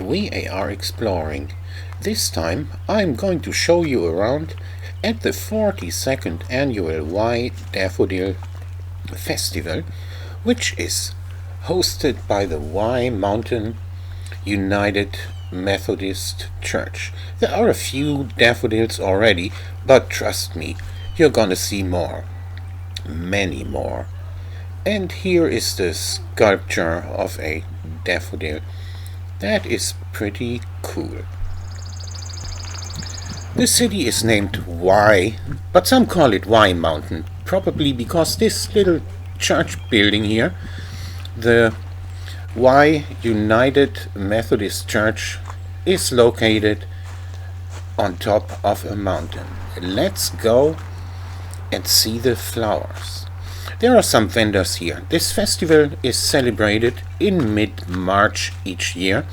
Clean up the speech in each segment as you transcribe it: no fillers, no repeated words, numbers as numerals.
We are exploring. This time I'm going to show you around at the 42nd Annual Wye Daffodil Festival, which is hosted by the Wye Mountain United Methodist Church. There are a few daffodils already, but trust me, you're gonna see more. Many more. And here is the sculpture of a daffodil. That is pretty cool. The city is named Wye, but some call it Wye Mountain, probably because this little church building here, the Wye United Methodist Church, is located on top of a mountain. Let's go and see the flowers. There are some vendors here. This festival is celebrated in mid-March each year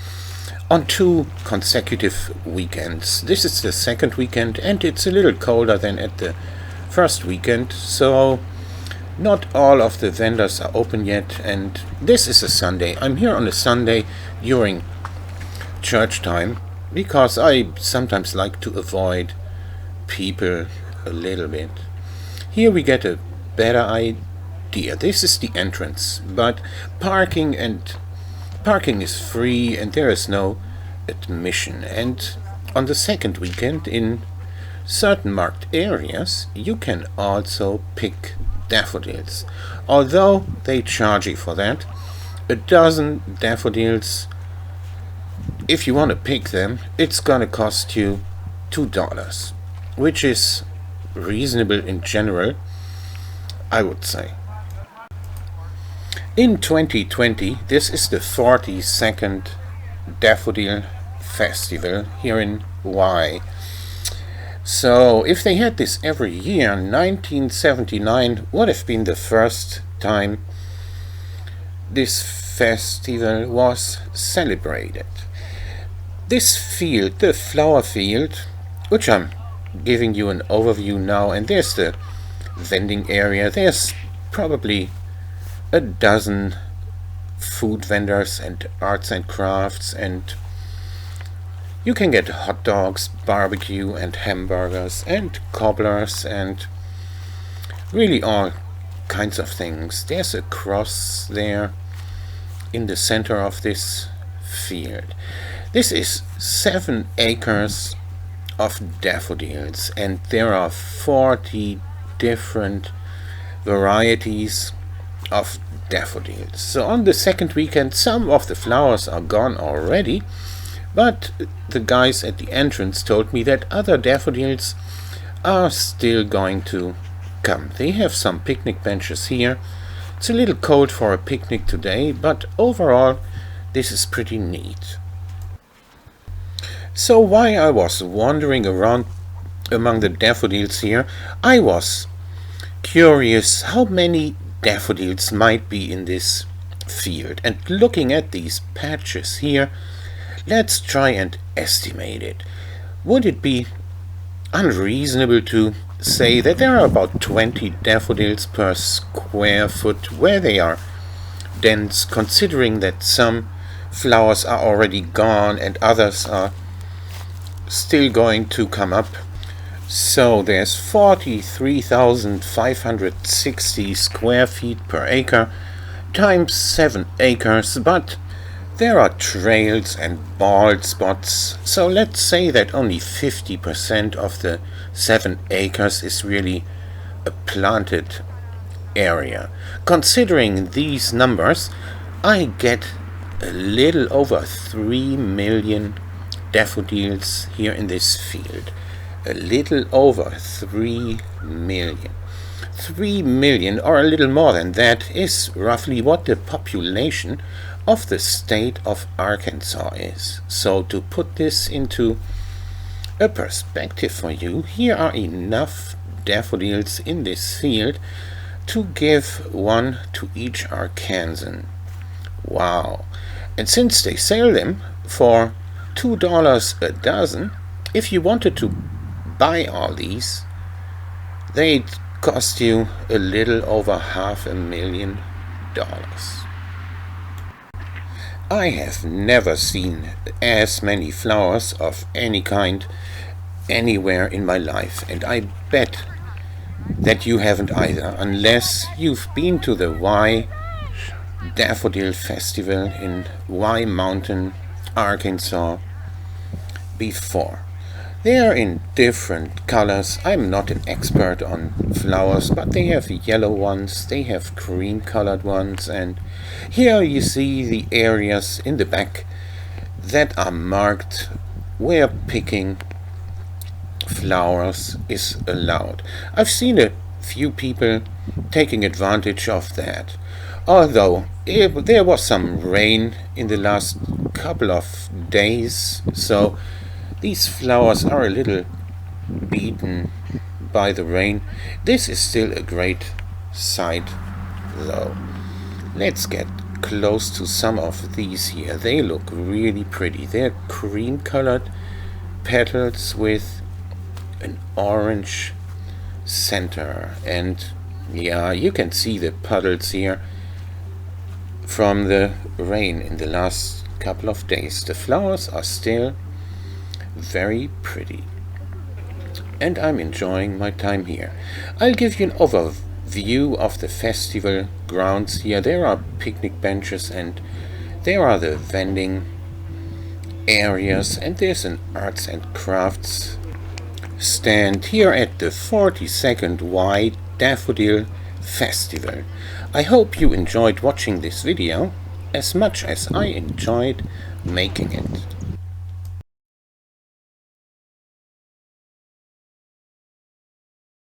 on 2 consecutive weekends. This is the second weekend and it's a little colder than at the first weekend, so not all of the vendors are open yet, and this is a Sunday. I'm here on a Sunday during church time because I sometimes like to avoid people a little bit. Here we get a better idea. This is the entrance, but parking is free and there is no admission. And on the second weekend in certain marked areas you can also pick daffodils, although they charge you for that. A dozen daffodils, if you want to pick them, it's gonna cost you $2, which is reasonable in general, I would say. In 2020, this is the 42nd Daffodil Festival here in Wye. So if they had this every year, 1979 would have been the first time this festival was celebrated. This field, the flower field, which I'm giving you an overview now, and there's the vending area. There's probably a dozen food vendors and arts and crafts, and you can get hot dogs, barbecue and hamburgers and cobblers and really all kinds of things. There's a cross there in the center of this field. This is 7 acres of daffodils, and there are 40 different varieties of daffodils. So on the second weekend some of the flowers are gone already, but the guys at the entrance told me that other daffodils are still going to come. They have some picnic benches here. It's a little cold for a picnic today, but overall this is pretty neat. So while I was wandering around among the daffodils here, I was curious how many daffodils might be in this field. And looking at these patches here, let's try and estimate it. Would it be unreasonable to say that there are about 20 daffodils per square foot where they are dense, considering that some flowers are already gone and others are still going to come up? So there's 43,560 square feet per acre times 7 acres, but there are trails and bald spots, so let's say that only 50% of the 7 acres is really a planted area. Considering these numbers, I get a little over 3 million daffodils here in this field. A little over 3 million. 3 million, or a little more than that, is roughly what the population of the state of Arkansas is. So to put this into a perspective for you, here are enough daffodils in this field to give one to each Arkansan. Wow. And since they sell them for $2 a dozen, if you wanted to buy all these, they'd cost you a little over $500,000. I have never seen as many flowers of any kind anywhere in my life, and I bet that you haven't either, unless you've been to the Wye Daffodil Festival in Wye Mountain, Arkansas before. They are in different colors. I'm not an expert on flowers, but they have the yellow ones, they have cream colored ones, and here you see the areas in the back that are marked where picking flowers is allowed. I've seen a few people taking advantage of that. Although there was some rain in the last couple of days, so these flowers are a little beaten by the rain. This is still a great sight though. Let's get close to some of these here. They look really pretty. They're cream colored petals with an orange center, and yeah, you can see the puddles here from the rain in the last couple of days. The flowers are still very pretty, and I'm enjoying my time here. I'll give you an overview of the festival grounds here. There are picnic benches, and there are the vending areas, and there's an arts and crafts stand here at the 42nd Wye Daffodil Festival. I hope you enjoyed watching this video as much as I enjoyed making it.